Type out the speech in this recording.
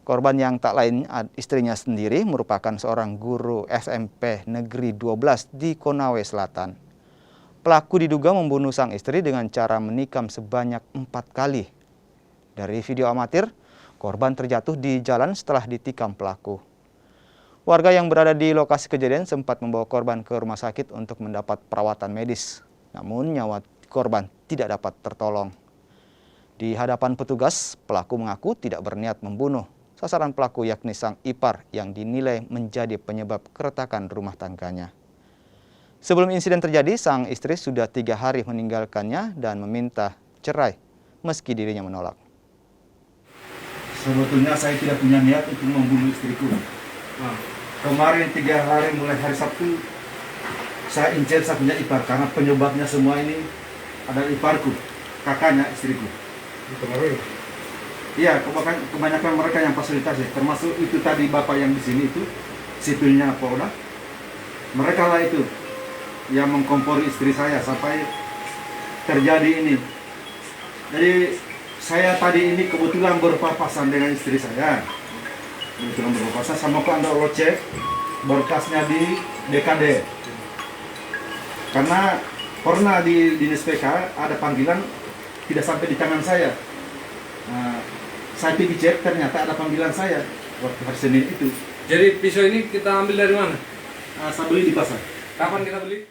Korban yang tak lain istrinya sendiri merupakan seorang guru SMP Negeri 12 di Konawe Selatan. Pelaku diduga membunuh sang istri dengan cara menikam sebanyak 4 kali. Dari video amatir, korban terjatuh di jalan setelah ditikam pelaku. Warga yang berada di lokasi kejadian sempat membawa korban ke rumah sakit untuk mendapat perawatan medis. Namun nyawa korban tidak dapat tertolong. Di hadapan petugas, pelaku mengaku tidak berniat membunuh. Sasaran pelaku yakni sang ipar yang dinilai menjadi penyebab keretakan rumah tangganya. Sebelum insiden terjadi, sang istri sudah 3 hari meninggalkannya dan meminta cerai meski dirinya menolak. Sebetulnya saya tidak punya niat untuk membunuh istriku. Kemarin 3 hari mulai hari Sabtu, saya incer saya punya ipar karena penyebabnya semua ini adalah iparku, kakaknya istriku. Iya, kebanyakan mereka yang fasilitasi, termasuk itu tadi bapak yang di sini itu, sipilnya Polda. Mereka lah itu yang mengkompori istri saya sampai terjadi ini. Jadi saya tadi ini kebetulan berpapasan dengan istri saya. Kebetulan berpapasan sama kok Anda cek berkasnya di DKD. Karena pernah di dinas PK ada panggilan tidak sampai di tangan saya. Saya pergi cek ternyata ada panggilan saya waktu hari Senin itu. Jadi pisau ini kita ambil dari mana? Saya beli di pasar. Kapan kita beli?